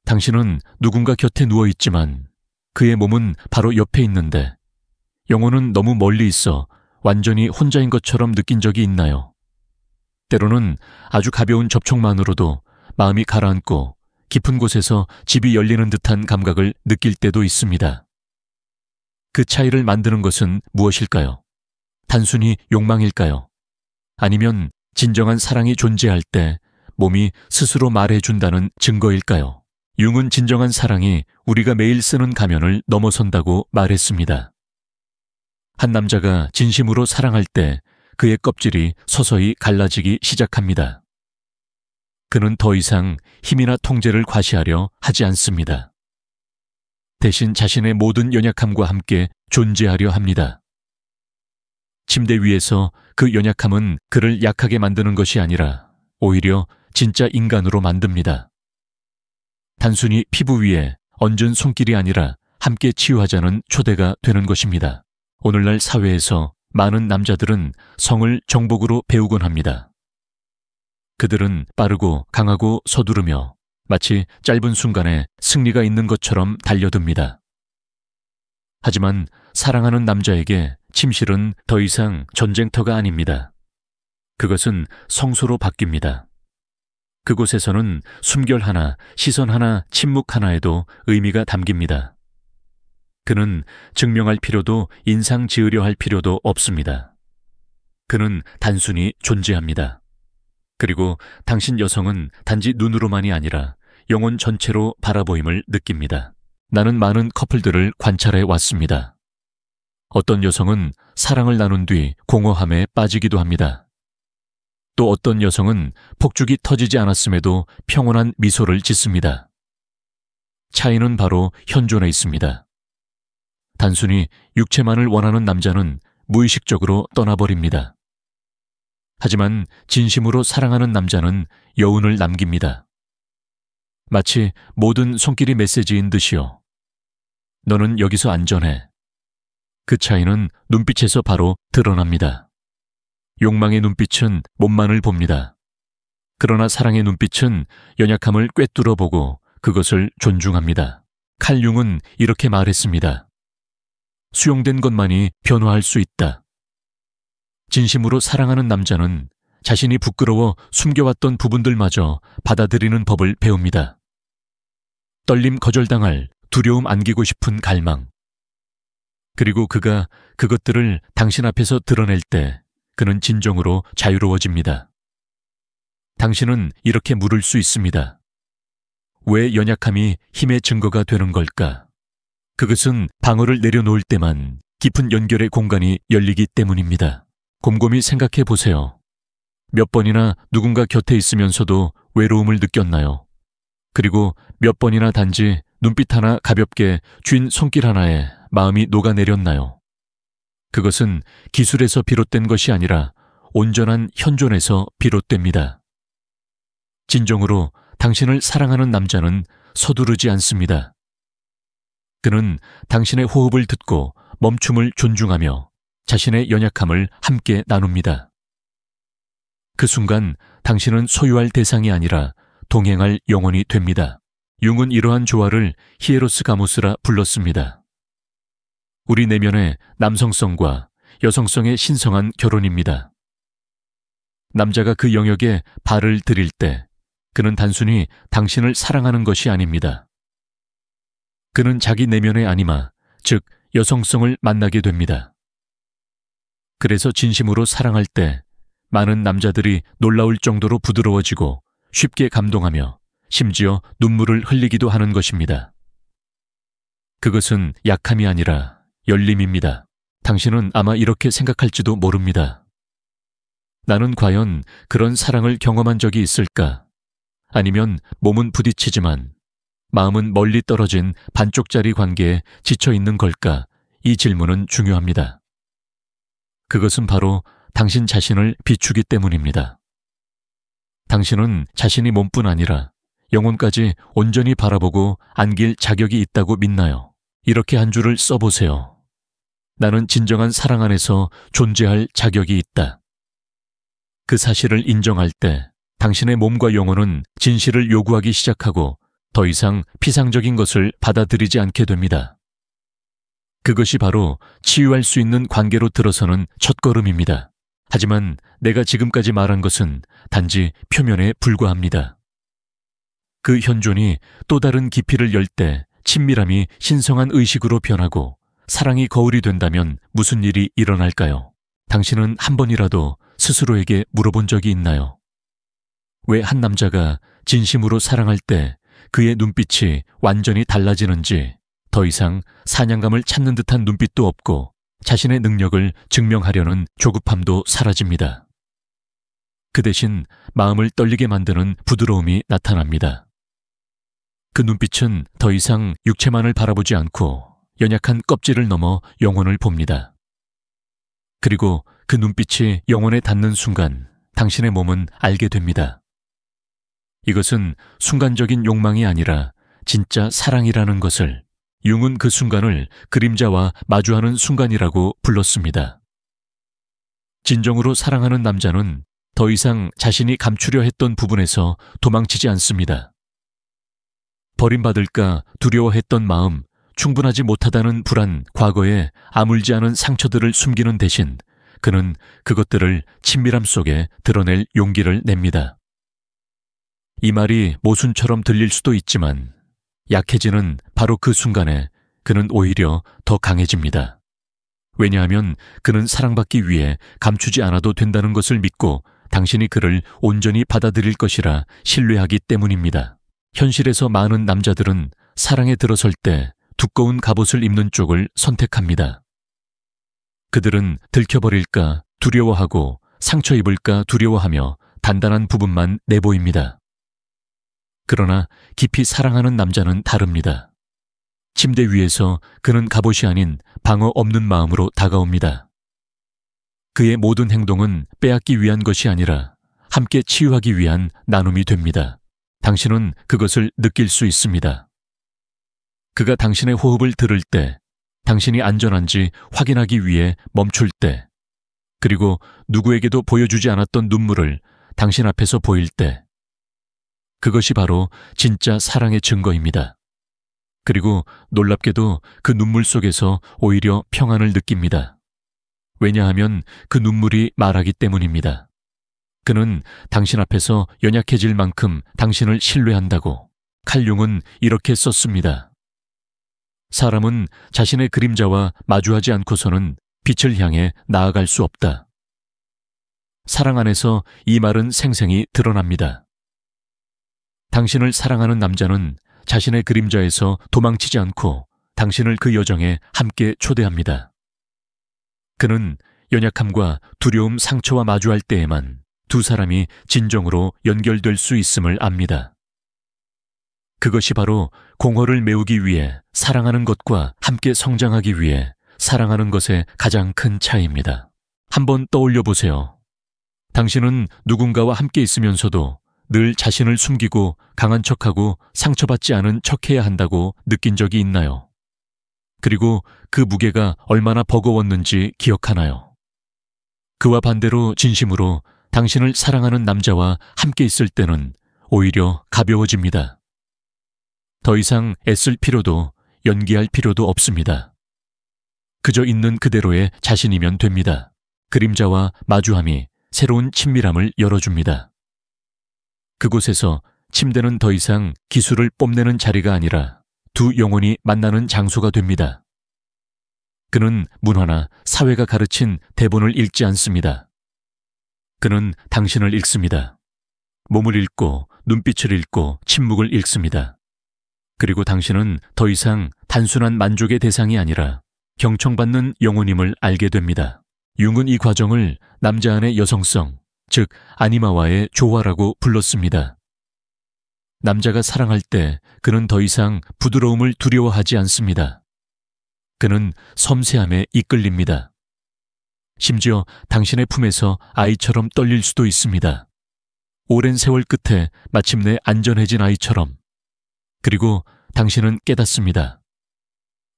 당신은 누군가 곁에 누워있지만 그의 몸은 바로 옆에 있는데 영혼은 너무 멀리 있어 완전히 혼자인 것처럼 느낀 적이 있나요? 때로는 아주 가벼운 접촉만으로도 마음이 가라앉고 깊은 곳에서 집이 열리는 듯한 감각을 느낄 때도 있습니다. 그 차이를 만드는 것은 무엇일까요? 단순히 욕망일까요? 아니면 진정한 사랑이 존재할 때 몸이 스스로 말해준다는 증거일까요? 융은 진정한 사랑이 우리가 매일 쓰는 가면을 넘어선다고 말했습니다. 한 남자가 진심으로 사랑할 때 그의 껍질이 서서히 갈라지기 시작합니다. 그는 더 이상 힘이나 통제를 과시하려 하지 않습니다. 대신 자신의 모든 연약함과 함께 존재하려 합니다. 침대 위에서 그 연약함은 그를 약하게 만드는 것이 아니라 오히려 진짜 인간으로 만듭니다. 단순히 피부 위에 얹은 손길이 아니라 함께 치유하자는 초대가 되는 것입니다. 오늘날 사회에서 많은 남자들은 성을 정복으로 배우곤 합니다. 그들은 빠르고 강하고 서두르며 마치 짧은 순간에 승리가 있는 것처럼 달려듭니다. 하지만 사랑하는 남자에게 침실은 더 이상 전쟁터가 아닙니다. 그것은 성소로 바뀝니다. 그곳에서는 숨결 하나, 시선 하나, 침묵 하나에도 의미가 담깁니다. 그는 증명할 필요도 인상 지으려 할 필요도 없습니다. 그는 단순히 존재합니다. 그리고 당신 여성은 단지 눈으로만이 아니라 영혼 전체로 바라보임을 느낍니다. 나는 많은 커플들을 관찰해 왔습니다. 어떤 여성은 사랑을 나눈 뒤 공허함에 빠지기도 합니다. 또 어떤 여성은 폭죽이 터지지 않았음에도 평온한 미소를 짓습니다. 차이는 바로 현존에 있습니다. 단순히 육체만을 원하는 남자는 무의식적으로 떠나버립니다. 하지만 진심으로 사랑하는 남자는 여운을 남깁니다. 마치 모든 손길이 메시지인 듯이요. 너는 여기서 안전해. 그 차이는 눈빛에서 바로 드러납니다. 욕망의 눈빛은 몸만을 봅니다. 그러나 사랑의 눈빛은 연약함을 꿰뚫어보고 그것을 존중합니다. 칼 융은 이렇게 말했습니다. 수용된 것만이 변화할 수 있다. 진심으로 사랑하는 남자는 자신이 부끄러워 숨겨왔던 부분들마저 받아들이는 법을 배웁니다. 떨림 거절당할, 두려움 안기고 싶은 갈망. 그리고 그가 그것들을 당신 앞에서 드러낼 때 그는 진정으로 자유로워집니다. 당신은 이렇게 물을 수 있습니다. 왜 연약함이 힘의 증거가 되는 걸까? 그것은 방어를 내려놓을 때만 깊은 연결의 공간이 열리기 때문입니다. 곰곰이 생각해 보세요. 몇 번이나 누군가 곁에 있으면서도 외로움을 느꼈나요? 그리고 몇 번이나 단지 눈빛 하나 가볍게 쥔 손길 하나에 마음이 녹아내렸나요? 그것은 기술에서 비롯된 것이 아니라 온전한 현존에서 비롯됩니다. 진정으로 당신을 사랑하는 남자는 서두르지 않습니다. 그는 당신의 호흡을 듣고 멈춤을 존중하며 자신의 연약함을 함께 나눕니다. 그 순간 당신은 소유할 대상이 아니라 동행할 영혼이 됩니다. 융은 이러한 조화를 히에로스 가모스라 불렀습니다. 우리 내면의 남성성과 여성성의 신성한 결혼입니다. 남자가 그 영역에 발을 들일 때 그는 단순히 당신을 사랑하는 것이 아닙니다. 그는 자기 내면의 아니마, 즉 여성성을 만나게 됩니다. 그래서 진심으로 사랑할 때 많은 남자들이 놀라울 정도로 부드러워지고 쉽게 감동하며 심지어 눈물을 흘리기도 하는 것입니다. 그것은 약함이 아니라 열림입니다. 당신은 아마 이렇게 생각할지도 모릅니다. 나는 과연 그런 사랑을 경험한 적이 있을까? 아니면 몸은 부딪히지만 마음은 멀리 떨어진 반쪽짜리 관계에 지쳐 있는 걸까? 이 질문은 중요합니다. 그것은 바로 당신 자신을 비추기 때문입니다. 당신은 자신이 몸뿐 아니라 영혼까지 온전히 바라보고 안길 자격이 있다고 믿나요? 이렇게 한 줄을 써보세요. 나는 진정한 사랑 안에서 존재할 자격이 있다. 그 사실을 인정할 때 당신의 몸과 영혼은 진실을 요구하기 시작하고 더 이상 피상적인 것을 받아들이지 않게 됩니다. 그것이 바로 치유할 수 있는 관계로 들어서는 첫걸음입니다. 하지만 내가 지금까지 말한 것은 단지 표면에 불과합니다. 그 현존이 또 다른 깊이를 열 때 친밀함이 신성한 의식으로 변하고 사랑이 거울이 된다면 무슨 일이 일어날까요? 당신은 한 번이라도 스스로에게 물어본 적이 있나요? 왜 한 남자가 진심으로 사랑할 때 그의 눈빛이 완전히 달라지는지, 더 이상 사냥감을 찾는 듯한 눈빛도 없고 자신의 능력을 증명하려는 조급함도 사라집니다. 그 대신 마음을 떨리게 만드는 부드러움이 나타납니다. 그 눈빛은 더 이상 육체만을 바라보지 않고 연약한 껍질을 넘어 영혼을 봅니다. 그리고 그 눈빛이 영혼에 닿는 순간 당신의 몸은 알게 됩니다. 이것은 순간적인 욕망이 아니라 진짜 사랑이라는 것을 융은 그 순간을 그림자와 마주하는 순간이라고 불렀습니다. 진정으로 사랑하는 남자는 더 이상 자신이 감추려 했던 부분에서 도망치지 않습니다. 버림받을까 두려워했던 마음, 충분하지 못하다는 불안, 과거에 아물지 않은 상처들을 숨기는 대신 그는 그것들을 친밀함 속에 드러낼 용기를 냅니다. 이 말이 모순처럼 들릴 수도 있지만 약해지는 바로 그 순간에 그는 오히려 더 강해집니다. 왜냐하면 그는 사랑받기 위해 감추지 않아도 된다는 것을 믿고 당신이 그를 온전히 받아들일 것이라 신뢰하기 때문입니다. 현실에서 많은 남자들은 사랑에 들어설 때 두꺼운 갑옷을 입는 쪽을 선택합니다. 그들은 들켜버릴까 두려워하고 상처 입을까 두려워하며 단단한 부분만 내보입니다. 그러나 깊이 사랑하는 남자는 다릅니다. 침대 위에서 그는 갑옷이 아닌 방어 없는 마음으로 다가옵니다. 그의 모든 행동은 빼앗기 위한 것이 아니라 함께 치유하기 위한 나눔이 됩니다. 당신은 그것을 느낄 수 있습니다. 그가 당신의 호흡을 들을 때, 당신이 안전한지 확인하기 위해 멈출 때, 그리고 누구에게도 보여주지 않았던 눈물을 당신 앞에서 보일 때, 그것이 바로 진짜 사랑의 증거입니다. 그리고 놀랍게도 그 눈물 속에서 오히려 평안을 느낍니다. 왜냐하면 그 눈물이 말하기 때문입니다. 그는 당신 앞에서 연약해질 만큼 당신을 신뢰한다고. 칼융은 이렇게 썼습니다. 사람은 자신의 그림자와 마주하지 않고서는 빛을 향해 나아갈 수 없다. 사랑 안에서 이 말은 생생히 드러납니다. 당신을 사랑하는 남자는 자신의 그림자에서 도망치지 않고 당신을 그 여정에 함께 초대합니다. 그는 연약함과 두려움, 상처와 마주할 때에만 두 사람이 진정으로 연결될 수 있음을 압니다. 그것이 바로 공허를 메우기 위해 사랑하는 것과 함께 성장하기 위해 사랑하는 것의 가장 큰 차이입니다. 한번 떠올려 보세요. 당신은 누군가와 함께 있으면서도 늘 자신을 숨기고 강한 척하고 상처받지 않은 척해야 한다고 느낀 적이 있나요? 그리고 그 무게가 얼마나 버거웠는지 기억하나요? 그와 반대로 진심으로 당신을 사랑하는 남자와 함께 있을 때는 오히려 가벼워집니다. 더 이상 애쓸 필요도 연기할 필요도 없습니다. 그저 있는 그대로의 자신이면 됩니다. 그림자와 마주함이 새로운 친밀함을 열어줍니다. 그곳에서 침대는 더 이상 기술을 뽐내는 자리가 아니라 두 영혼이 만나는 장소가 됩니다. 그는 문화나 사회가 가르친 대본을 읽지 않습니다. 그는 당신을 읽습니다. 몸을 읽고 눈빛을 읽고 침묵을 읽습니다. 그리고 당신은 더 이상 단순한 만족의 대상이 아니라 경청받는 영혼임을 알게 됩니다. 융은 이 과정을 남자 안의 여성성, 즉 아니마와의 조화라고 불렀습니다. 남자가 사랑할 때 그는 더 이상 부드러움을 두려워하지 않습니다. 그는 섬세함에 이끌립니다. 심지어 당신의 품에서 아이처럼 떨릴 수도 있습니다. 오랜 세월 끝에 마침내 안전해진 아이처럼. 그리고 당신은 깨닫습니다.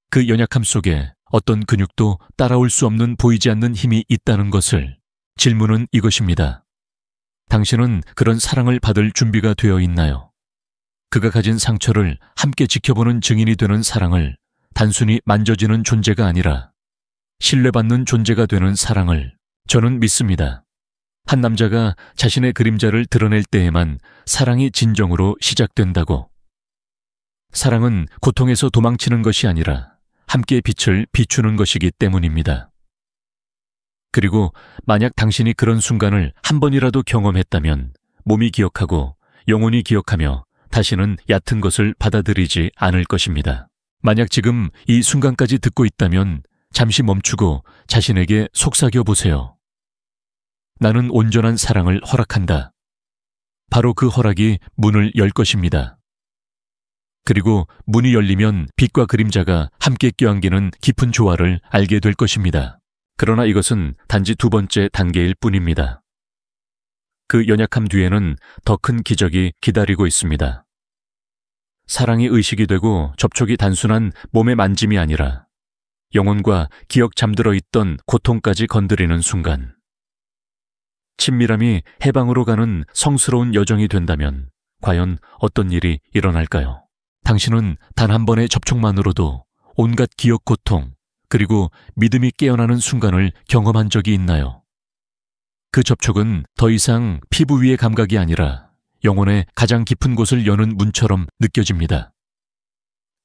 그 연약함 속에 어떤 근육도 따라올 수 없는 보이지 않는 힘이 있다는 것을. 질문은 이것입니다. 당신은 그런 사랑을 받을 준비가 되어 있나요? 그가 가진 상처를 함께 지켜보는 증인이 되는 사랑을 단순히 만져지는 존재가 아니라 신뢰받는 존재가 되는 사랑을 저는 믿습니다. 한 남자가 자신의 그림자를 드러낼 때에만 사랑이 진정으로 시작된다고. 사랑은 고통에서 도망치는 것이 아니라 함께 빛을 비추는 것이기 때문입니다. 그리고 만약 당신이 그런 순간을 한 번이라도 경험했다면 몸이 기억하고 영혼이 기억하며 다시는 얕은 것을 받아들이지 않을 것입니다. 만약 지금 이 순간까지 듣고 있다면 잠시 멈추고 자신에게 속삭여 보세요. 나는 온전한 사랑을 허락한다. 바로 그 허락이 문을 열 것입니다. 그리고 문이 열리면 빛과 그림자가 함께 껴안기는 깊은 조화를 알게 될 것입니다. 그러나 이것은 단지 두 번째 단계일 뿐입니다. 그 연약함 뒤에는 더 큰 기적이 기다리고 있습니다. 사랑이 의식이 되고 접촉이 단순한 몸의 만짐이 아니라 영혼과 기억 잠들어 있던 고통까지 건드리는 순간, 친밀함이 해방으로 가는 성스러운 여정이 된다면 과연 어떤 일이 일어날까요? 당신은 단 한 번의 접촉만으로도 온갖 기억 고통 그리고 믿음이 깨어나는 순간을 경험한 적이 있나요? 그 접촉은 더 이상 피부 위의 감각이 아니라 영혼의 가장 깊은 곳을 여는 문처럼 느껴집니다.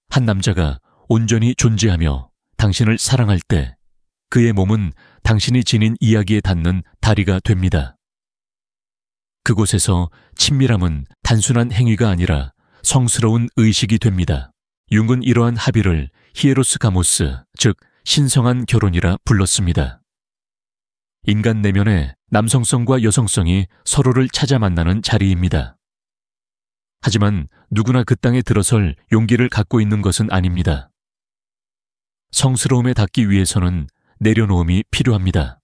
한 남자가 온전히 존재하며 당신을 사랑할 때 그의 몸은 당신이 지닌 이야기에 닿는 다리가 됩니다. 그곳에서 친밀함은 단순한 행위가 아니라 성스러운 의식이 됩니다. 융은 이러한 합의를 히에로스 가모스, 즉 신성한 결혼이라 불렀습니다. 인간 내면의 남성성과 여성성이 서로를 찾아 만나는 자리입니다. 하지만 누구나 그 땅에 들어설 용기를 갖고 있는 것은 아닙니다. 성스러움에 닿기 위해서는 내려놓음이 필요합니다.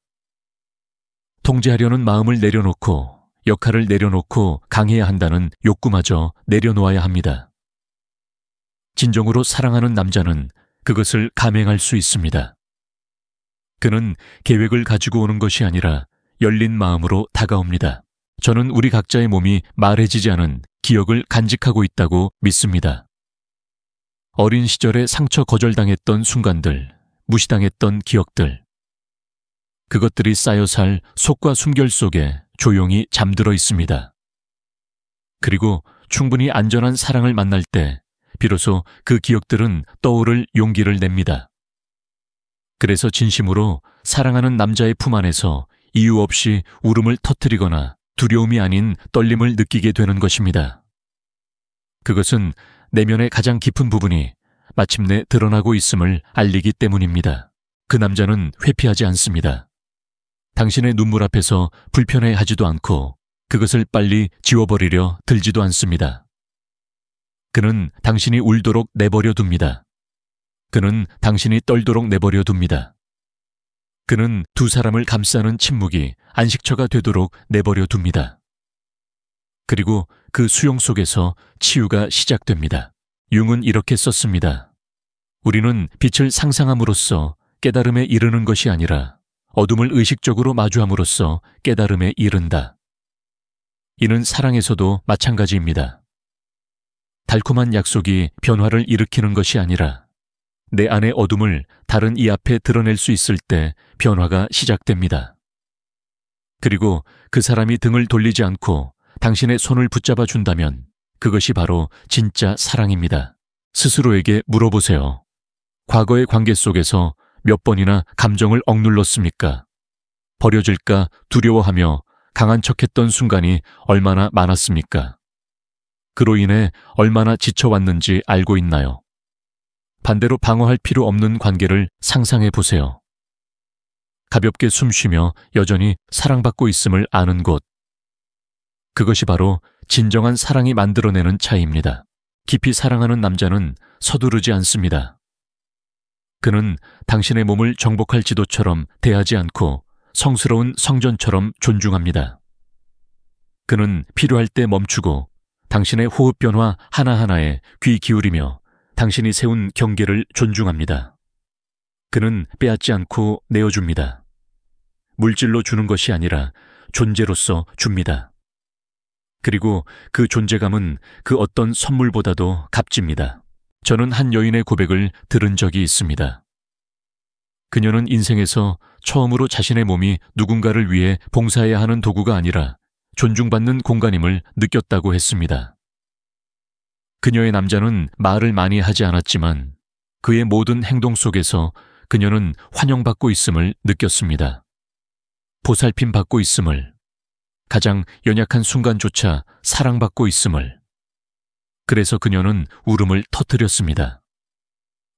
통제하려는 마음을 내려놓고 역할을 내려놓고 강해야 한다는 욕구마저 내려놓아야 합니다. 진정으로 사랑하는 남자는 그것을 감행할 수 있습니다. 그는 계획을 가지고 오는 것이 아니라 열린 마음으로 다가옵니다. 저는 우리 각자의 몸이 말해지지 않은 기억을 간직하고 있다고 믿습니다. 어린 시절에 상처 거절당했던 순간들, 무시당했던 기억들. 그것들이 쌓여 살 속과 숨결 속에 조용히 잠들어 있습니다. 그리고 충분히 안전한 사랑을 만날 때 비로소 그 기억들은 떠오를 용기를 냅니다. 그래서 진심으로 사랑하는 남자의 품 안에서 이유 없이 울음을 터뜨리거나 두려움이 아닌 떨림을 느끼게 되는 것입니다. 그것은 내면의 가장 깊은 부분이 마침내 드러나고 있음을 알리기 때문입니다. 그 남자는 회피하지 않습니다. 당신의 눈물 앞에서 불편해하지도 않고 그것을 빨리 지워버리려 들지도 않습니다. 그는 당신이 울도록 내버려 둡니다. 그는 당신이 떨도록 내버려 둡니다. 그는 두 사람을 감싸는 침묵이 안식처가 되도록 내버려 둡니다. 그리고 그 수용 속에서 치유가 시작됩니다. 융은 이렇게 썼습니다. 우리는 빛을 상상함으로써 깨달음에 이르는 것이 아니라 어둠을 의식적으로 마주함으로써 깨달음에 이른다. 이는 사랑에서도 마찬가지입니다. 달콤한 약속이 변화를 일으키는 것이 아니라 내 안의 어둠을 다른 이 앞에 드러낼 수 있을 때 변화가 시작됩니다. 그리고 그 사람이 등을 돌리지 않고 당신의 손을 붙잡아 준다면 그것이 바로 진짜 사랑입니다. 스스로에게 물어보세요. 과거의 관계 속에서 몇 번이나 감정을 억눌렀습니까? 버려질까 두려워하며 강한 척했던 순간이 얼마나 많았습니까? 그로 인해 얼마나 지쳐왔는지 알고 있나요? 반대로 방어할 필요 없는 관계를 상상해 보세요. 가볍게 숨쉬며 여전히 사랑받고 있음을 아는 곳. 그것이 바로 진정한 사랑이 만들어내는 차이입니다. 깊이 사랑하는 남자는 서두르지 않습니다. 그는 당신의 몸을 정복할 지도처럼 대하지 않고 성스러운 성전처럼 존중합니다. 그는 필요할 때 멈추고 당신의 호흡 변화 하나하나에 귀 기울이며 당신이 세운 경계를 존중합니다. 그는 빼앗지 않고 내어줍니다. 물질로 주는 것이 아니라 존재로서 줍니다. 그리고 그 존재감은 그 어떤 선물보다도 값집니다. 저는 한 여인의 고백을 들은 적이 있습니다. 그녀는 인생에서 처음으로 자신의 몸이 누군가를 위해 봉사해야 하는 도구가 아니라 존중받는 공간임을 느꼈다고 했습니다. 그녀의 남자는 말을 많이 하지 않았지만 그의 모든 행동 속에서 그녀는 환영받고 있음을 느꼈습니다. 보살핌받고 있음을, 가장 연약한 순간조차 사랑받고 있음을. 그래서 그녀는 울음을 터뜨렸습니다.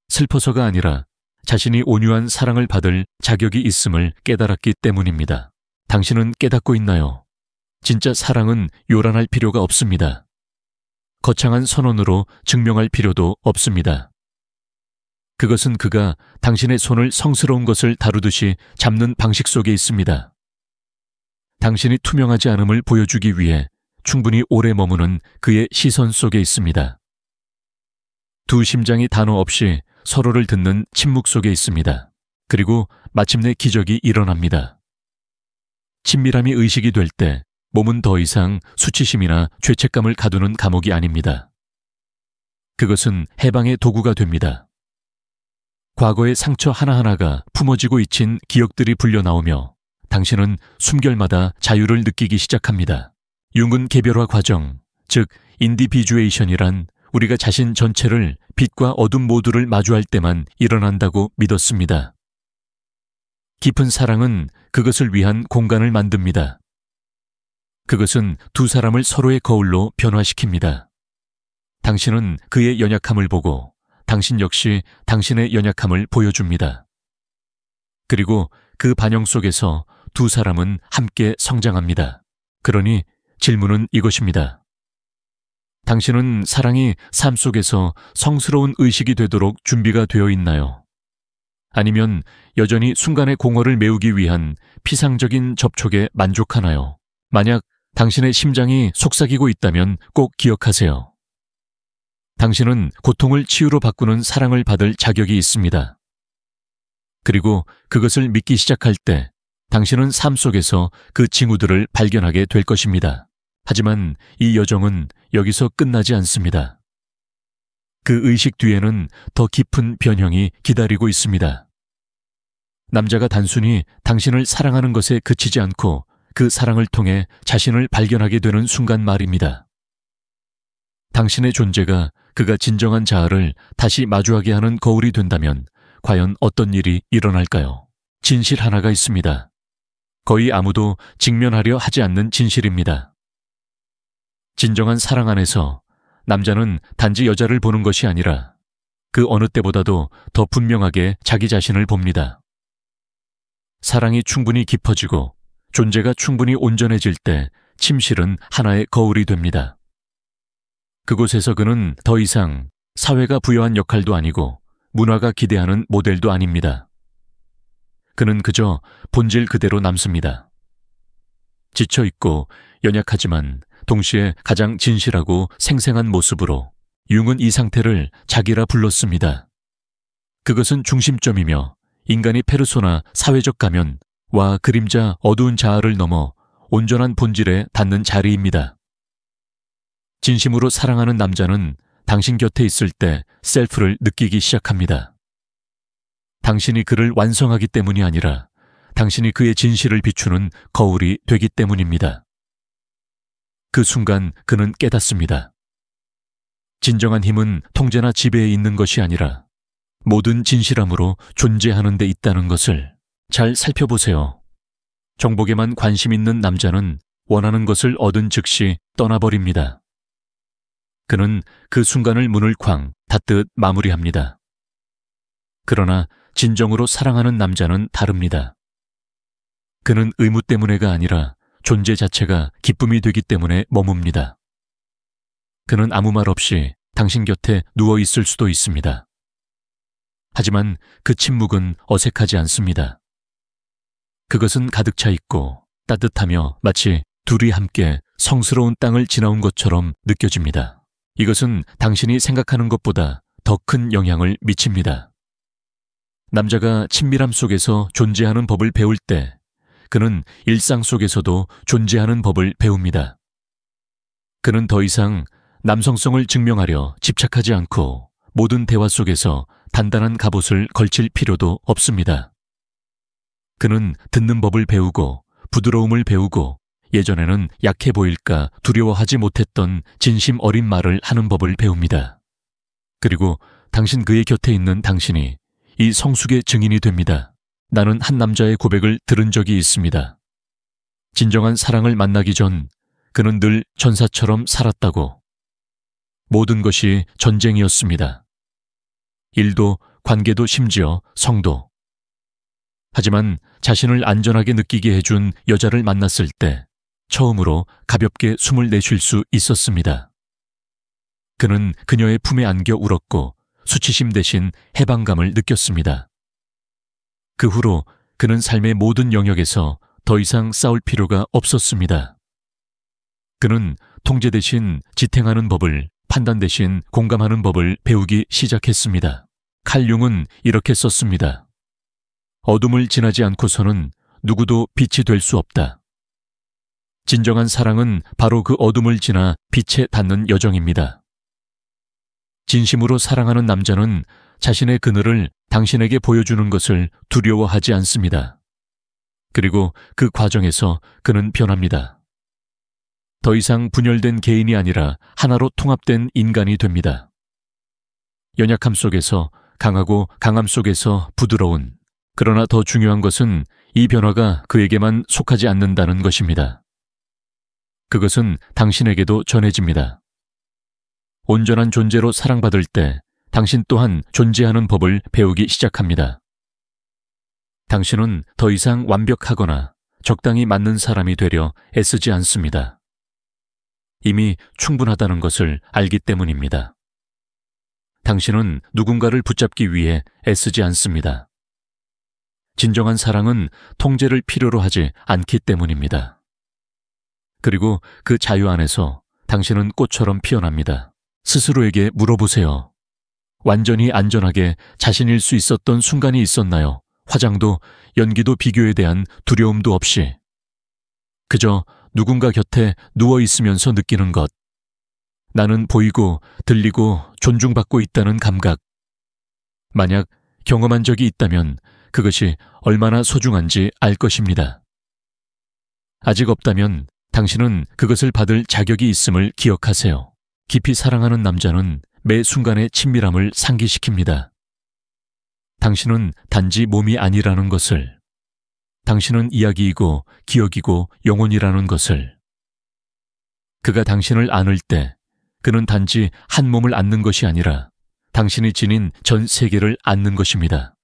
슬퍼서가 아니라 자신이 온유한 사랑을 받을 자격이 있음을 깨달았기 때문입니다. 당신은 깨닫고 있나요? 진짜 사랑은 요란할 필요가 없습니다. 거창한 선언으로 증명할 필요도 없습니다. 그것은 그가 당신의 손을 성스러운 것을 다루듯이 잡는 방식 속에 있습니다. 당신이 투명하지 않음을 보여주기 위해 충분히 오래 머무는 그의 시선 속에 있습니다. 두 심장이 단어 없이 서로를 듣는 침묵 속에 있습니다. 그리고 마침내 기적이 일어납니다. 친밀함이 의식이 될 때 몸은 더 이상 수치심이나 죄책감을 가두는 감옥이 아닙니다. 그것은 해방의 도구가 됩니다. 과거의 상처 하나하나가 품어지고 잊힌 기억들이 불려나오며 당신은 숨결마다 자유를 느끼기 시작합니다. 융은 개별화 과정, 즉 인디비주에이션이란 우리가 자신 전체를 빛과 어둠 모두를 마주할 때만 일어난다고 믿었습니다. 깊은 사랑은 그것을 위한 공간을 만듭니다. 그것은 두 사람을 서로의 거울로 변화시킵니다. 당신은 그의 연약함을 보고 당신 역시 당신의 연약함을 보여줍니다. 그리고 그 반영 속에서 두 사람은 함께 성장합니다. 그러니 질문은 이것입니다. 당신은 사랑이 삶 속에서 성스러운 의식이 되도록 준비가 되어 있나요? 아니면 여전히 순간의 공허를 메우기 위한 피상적인 접촉에 만족하나요? 만약 당신의 심장이 속삭이고 있다면 꼭 기억하세요. 당신은 고통을 치유로 바꾸는 사랑을 받을 자격이 있습니다. 그리고 그것을 믿기 시작할 때 당신은 삶 속에서 그 징후들을 발견하게 될 것입니다. 하지만 이 여정은 여기서 끝나지 않습니다. 그 의식 뒤에는 더 깊은 변형이 기다리고 있습니다. 남자가 단순히 당신을 사랑하는 것에 그치지 않고 그 사랑을 통해 자신을 발견하게 되는 순간 말입니다. 당신의 존재가 그가 진정한 자아를 다시 마주하게 하는 거울이 된다면 과연 어떤 일이 일어날까요? 진실 하나가 있습니다. 거의 아무도 직면하려 하지 않는 진실입니다. 진정한 사랑 안에서 남자는 단지 여자를 보는 것이 아니라 그 어느 때보다도 더 분명하게 자기 자신을 봅니다. 사랑이 충분히 깊어지고 존재가 충분히 온전해질 때 침실은 하나의 거울이 됩니다. 그곳에서 그는 더 이상 사회가 부여한 역할도 아니고 문화가 기대하는 모델도 아닙니다. 그는 그저 본질 그대로 남습니다. 지쳐있고 연약하지만 동시에 가장 진실하고 생생한 모습으로 융은 이 상태를 자기라 불렀습니다. 그것은 중심점이며 인간이 페르소나 사회적 가면와 그림자 어두운 자아를 넘어 온전한 본질에 닿는 자리입니다. 진심으로 사랑하는 남자는 당신 곁에 있을 때 셀프를 느끼기 시작합니다. 당신이 그를 완성하기 때문이 아니라 당신이 그의 진실을 비추는 거울이 되기 때문입니다. 그 순간 그는 깨닫습니다. 진정한 힘은 통제나 지배에 있는 것이 아니라 모든 진실함으로 존재하는 데 있다는 것을 잘 살펴보세요. 정복에만 관심 있는 남자는 원하는 것을 얻은 즉시 떠나버립니다. 그는 그 순간을 문을 쾅 닫듯 마무리합니다. 그러나 진정으로 사랑하는 남자는 다릅니다. 그는 의무 때문에가 아니라 존재 자체가 기쁨이 되기 때문에 머뭅니다. 그는 아무 말 없이 당신 곁에 누워 있을 수도 있습니다. 하지만 그 침묵은 어색하지 않습니다. 그것은 가득 차 있고 따뜻하며 마치 둘이 함께 성스러운 땅을 지나온 것처럼 느껴집니다. 이것은 당신이 생각하는 것보다 더 큰 영향을 미칩니다. 남자가 친밀함 속에서 존재하는 법을 배울 때 그는 일상 속에서도 존재하는 법을 배웁니다. 그는 더 이상 남성성을 증명하려 집착하지 않고 모든 대화 속에서 단단한 갑옷을 걸칠 필요도 없습니다. 그는 듣는 법을 배우고 부드러움을 배우고 예전에는 약해 보일까 두려워하지 못했던 진심 어린 말을 하는 법을 배웁니다. 그리고 당신 그의 곁에 있는 당신이 이 성숙의 증인이 됩니다. 나는 한 남자의 고백을 들은 적이 있습니다. 진정한 사랑을 만나기 전 그는 늘 전사처럼 살았다고. 모든 것이 전쟁이었습니다. 일도, 관계도, 심지어 성도. 하지만 자신을 안전하게 느끼게 해준 여자를 만났을 때 처음으로 가볍게 숨을 내쉴 수 있었습니다. 그는 그녀의 품에 안겨 울었고 수치심 대신 해방감을 느꼈습니다. 그 후로 그는 삶의 모든 영역에서 더 이상 싸울 필요가 없었습니다. 그는 통제 대신 지탱하는 법을, 판단 대신 공감하는 법을 배우기 시작했습니다. 칼 융은 이렇게 썼습니다. 어둠을 지나지 않고서는 누구도 빛이 될 수 없다. 진정한 사랑은 바로 그 어둠을 지나 빛에 닿는 여정입니다. 진심으로 사랑하는 남자는 자신의 그늘을 당신에게 보여주는 것을 두려워하지 않습니다. 그리고 그 과정에서 그는 변합니다. 더 이상 분열된 개인이 아니라 하나로 통합된 인간이 됩니다. 연약함 속에서 강하고 강함 속에서 부드러운, 그러나 더 중요한 것은 이 변화가 그에게만 속하지 않는다는 것입니다. 그것은 당신에게도 전해집니다. 온전한 존재로 사랑받을 때 당신 또한 존재하는 법을 배우기 시작합니다. 당신은 더 이상 완벽하거나 적당히 맞는 사람이 되려 애쓰지 않습니다. 이미 충분하다는 것을 알기 때문입니다. 당신은 누군가를 붙잡기 위해 애쓰지 않습니다. 진정한 사랑은 통제를 필요로 하지 않기 때문입니다. 그리고 그 자유 안에서 당신은 꽃처럼 피어납니다. 스스로에게 물어보세요. 완전히 안전하게 자신일 수 있었던 순간이 있었나요? 화장도 연기도 비교에 대한 두려움도 없이. 그저 누군가 곁에 누워 있으면서 느끼는 것. 나는 보이고 들리고 존중받고 있다는 감각. 만약 경험한 적이 있다면 그것이 얼마나 소중한지 알 것입니다. 아직 없다면 당신은 그것을 받을 자격이 있음을 기억하세요. 깊이 사랑하는 남자는 매 순간의 친밀함을 상기시킵니다. 당신은 단지 몸이 아니라는 것을, 당신은 이야기이고 기억이고 영혼이라는 것을. 그가 당신을 안을 때 그는 단지 한 몸을 안는 것이 아니라 당신이 지닌 전 세계를 안는 것입니다.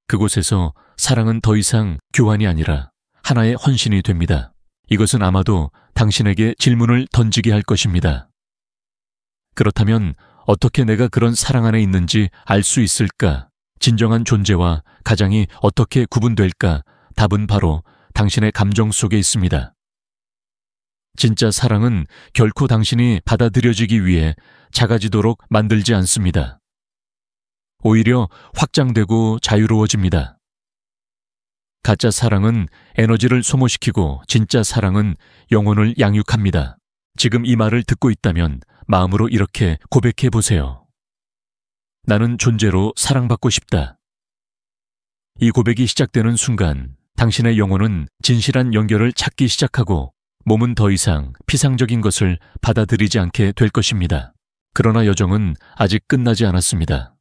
그곳에서 사랑은 더 이상 교환이 아니라 하나의 헌신이 됩니다. 이것은 아마도 당신에게 질문을 던지게 할 것입니다. 그렇다면 어떻게 내가 그런 사랑 안에 있는지 알 수 있을까? 진정한 존재와 가장이 어떻게 구분될까? 답은 바로 당신의 감정 속에 있습니다. 진짜 사랑은 결코 당신이 받아들여지기 위해 작아지도록 만들지 않습니다. 오히려 확장되고 자유로워집니다. 가짜 사랑은 에너지를 소모시키고 진짜 사랑은 영혼을 양육합니다. 지금 이 말을 듣고 있다면 마음으로 이렇게 고백해 보세요. 나는 존재로 사랑받고 싶다. 이 고백이 시작되는 순간 당신의 영혼은 진실한 연결을 찾기 시작하고 몸은 더 이상 피상적인 것을 받아들이지 않게 될 것입니다. 그러나 여정은 아직 끝나지 않았습니다.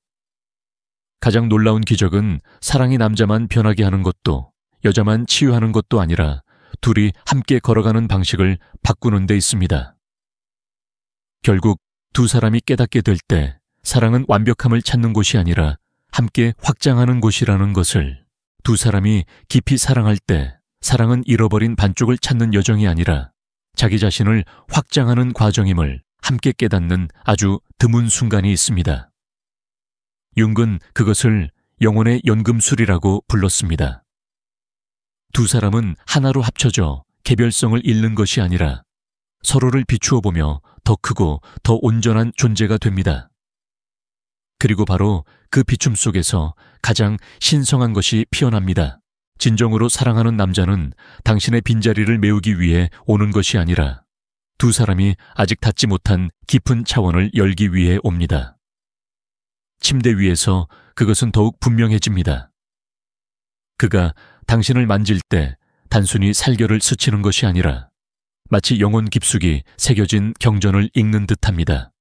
가장 놀라운 기적은 사랑이 남자만 변하게 하는 것도 여자만 치유하는 것도 아니라 둘이 함께 걸어가는 방식을 바꾸는 데 있습니다. 결국 두 사람이 깨닫게 될 때 사랑은 완벽함을 찾는 곳이 아니라 함께 확장하는 곳이라는 것을, 두 사람이 깊이 사랑할 때 사랑은 잃어버린 반쪽을 찾는 여정이 아니라 자기 자신을 확장하는 과정임을 함께 깨닫는 아주 드문 순간이 있습니다. 융은 그것을 영혼의 연금술이라고 불렀습니다. 두 사람은 하나로 합쳐져 개별성을 잃는 것이 아니라 서로를 비추어 보며 더 크고 더 온전한 존재가 됩니다. 그리고 바로 그 비춤 속에서 가장 신성한 것이 피어납니다. 진정으로 사랑하는 남자는 당신의 빈자리를 메우기 위해 오는 것이 아니라 두 사람이 아직 닿지 못한 깊은 차원을 열기 위해 옵니다. 침대 위에서 그것은 더욱 분명해집니다. 그가 당신을 만질 때 단순히 살결을 스치는 것이 아니라 마치 영혼 깊숙이 새겨진 경전을 읽는 듯합니다.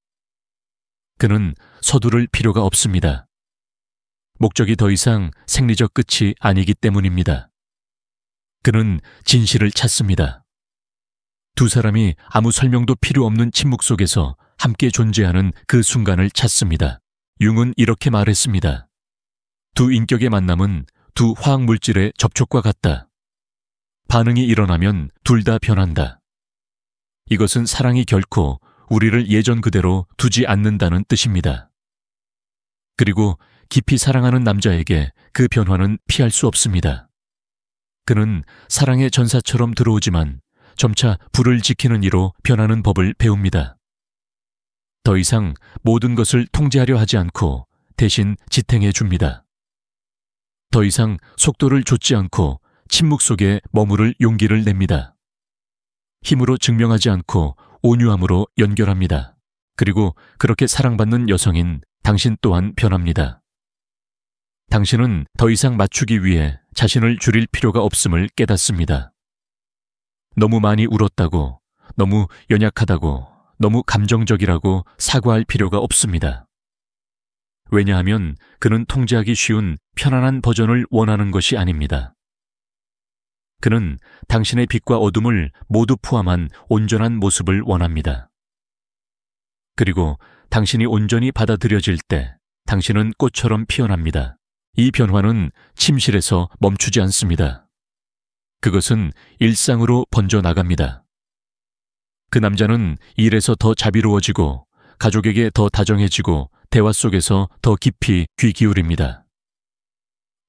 그는 서두를 필요가 없습니다. 목적이 더 이상 생리적 끝이 아니기 때문입니다. 그는 진실을 찾습니다. 두 사람이 아무 설명도 필요 없는 침묵 속에서 함께 존재하는 그 순간을 찾습니다. 융은 이렇게 말했습니다. 두 인격의 만남은 두 화학물질의 접촉과 같다. 반응이 일어나면 둘 다 변한다. 이것은 사랑이 결코 우리를 예전 그대로 두지 않는다는 뜻입니다. 그리고 깊이 사랑하는 남자에게 그 변화는 피할 수 없습니다. 그는 사랑의 전사처럼 들어오지만 점차 불을 지키는 이로 변하는 법을 배웁니다. 더 이상 모든 것을 통제하려 하지 않고 대신 지탱해 줍니다. 더 이상 속도를 좇지 않고 침묵 속에 머무를 용기를 냅니다. 힘으로 증명하지 않고 온유함으로 연결합니다. 그리고 그렇게 사랑받는 여성인 당신 또한 변합니다. 당신은 더 이상 맞추기 위해 자신을 줄일 필요가 없음을 깨닫습니다. 너무 많이 울었다고, 너무 연약하다고, 너무 감정적이라고 사과할 필요가 없습니다. 왜냐하면 그는 통제하기 쉬운 편안한 버전을 원하는 것이 아닙니다. 그는 당신의 빛과 어둠을 모두 포함한 온전한 모습을 원합니다. 그리고 당신이 온전히 받아들여질 때 당신은 꽃처럼 피어납니다. 이 변화는 침실에서 멈추지 않습니다. 그것은 일상으로 번져나갑니다. 그 남자는 일에서 더 자비로워지고 가족에게 더 다정해지고 대화 속에서 더 깊이 귀 기울입니다.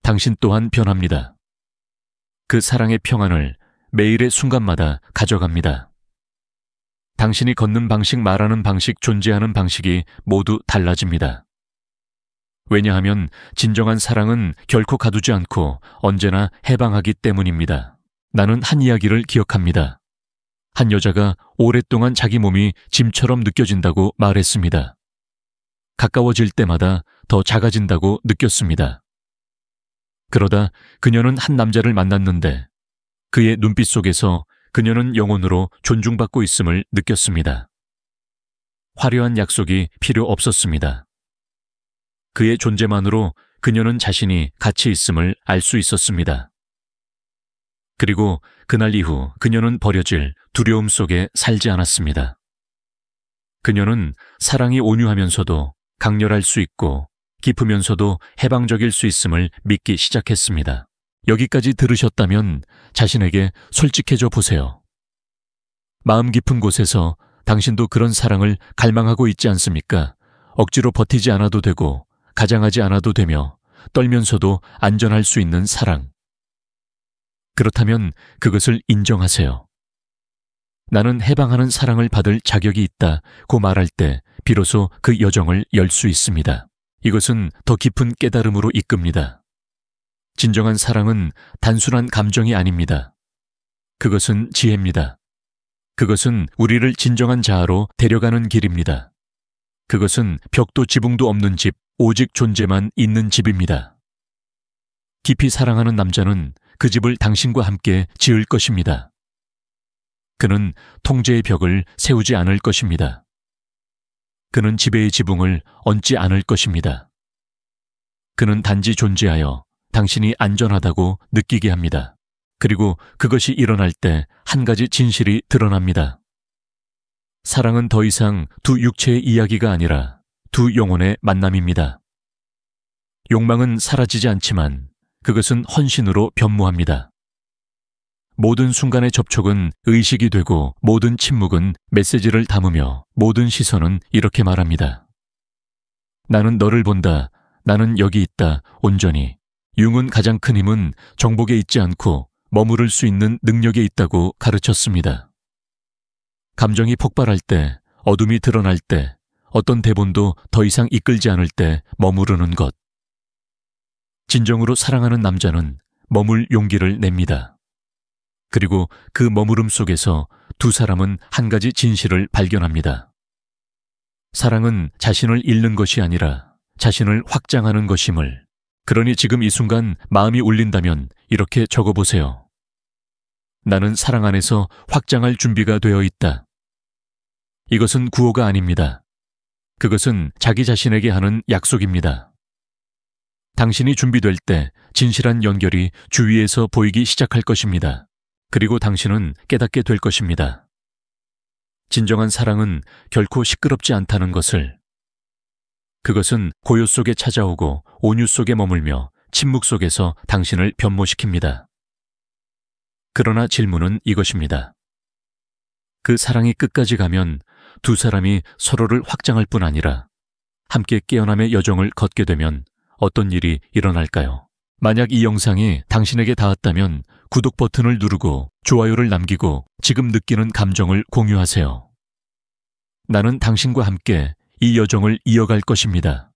당신 또한 변합니다. 그 사랑의 평안을 매일의 순간마다 가져갑니다. 당신이 걷는 방식, 말하는 방식, 존재하는 방식이 모두 달라집니다. 왜냐하면 진정한 사랑은 결코 가두지 않고 언제나 해방하기 때문입니다. 나는 한 이야기를 기억합니다. 한 여자가 오랫동안 자기 몸이 짐처럼 느껴진다고 말했습니다. 가까워질 때마다 더 작아진다고 느꼈습니다. 그러다 그녀는 한 남자를 만났는데 그의 눈빛 속에서 그녀는 영혼으로 존중받고 있음을 느꼈습니다. 화려한 약속이 필요 없었습니다. 그의 존재만으로 그녀는 자신이 가치 있음을 알 수 있었습니다. 그리고 그날 이후 그녀는 버려질 두려움 속에 살지 않았습니다. 그녀는 사랑이 온유하면서도 강렬할 수 있고 깊으면서도 해방적일 수 있음을 믿기 시작했습니다. 여기까지 들으셨다면 자신에게 솔직해져 보세요. 마음 깊은 곳에서 당신도 그런 사랑을 갈망하고 있지 않습니까? 억지로 버티지 않아도 되고 가장하지 않아도 되며 떨면서도 안전할 수 있는 사랑. 그렇다면 그것을 인정하세요. 나는 해방하는 사랑을 받을 자격이 있다고 말할 때 비로소 그 여정을 열 수 있습니다. 이것은 더 깊은 깨달음으로 이끕니다. 진정한 사랑은 단순한 감정이 아닙니다. 그것은 지혜입니다. 그것은 우리를 진정한 자아로 데려가는 길입니다. 그것은 벽도 지붕도 없는 집, 오직 존재만 있는 집입니다. 깊이 사랑하는 남자는 그 집을 당신과 함께 지을 것입니다. 그는 통제의 벽을 세우지 않을 것입니다. 그는 지배의 지붕을 얹지 않을 것입니다. 그는 단지 존재하여 당신이 안전하다고 느끼게 합니다. 그리고 그것이 일어날 때 한 가지 진실이 드러납니다. 사랑은 더 이상 두 육체의 이야기가 아니라 두 영혼의 만남입니다. 욕망은 사라지지 않지만 그것은 헌신으로 변모합니다. 모든 순간의 접촉은 의식이 되고 모든 침묵은 메시지를 담으며 모든 시선은 이렇게 말합니다. 나는 너를 본다. 나는 여기 있다. 온전히. 융은 가장 큰 힘은 정복에 있지 않고 머무를 수 있는 능력에 있다고 가르쳤습니다. 감정이 폭발할 때, 어둠이 드러날 때, 어떤 대본도 더 이상 이끌지 않을 때 머무르는 것. 진정으로 사랑하는 남자는 머물 용기를 냅니다. 그리고 그 머무름 속에서 두 사람은 한 가지 진실을 발견합니다. 사랑은 자신을 잃는 것이 아니라 자신을 확장하는 것임을. 그러니 지금 이 순간 마음이 울린다면 이렇게 적어보세요. 나는 사랑 안에서 확장할 준비가 되어 있다. 이것은 구호가 아닙니다. 그것은 자기 자신에게 하는 약속입니다. 당신이 준비될 때 진실한 연결이 주위에서 보이기 시작할 것입니다. 그리고 당신은 깨닫게 될 것입니다. 진정한 사랑은 결코 시끄럽지 않다는 것을. 그것은 고요 속에 찾아오고 온유 속에 머물며 침묵 속에서 당신을 변모시킵니다. 그러나 질문은 이것입니다. 그 사랑이 끝까지 가면 두 사람이 서로를 확장할 뿐 아니라 함께 깨어남의 여정을 걷게 되면 어떤 일이 일어날까요? 만약 이 영상이 당신에게 닿았다면 구독 버튼을 누르고 좋아요를 남기고 지금 느끼는 감정을 공유하세요. 나는 당신과 함께 이 여정을 이어갈 것입니다.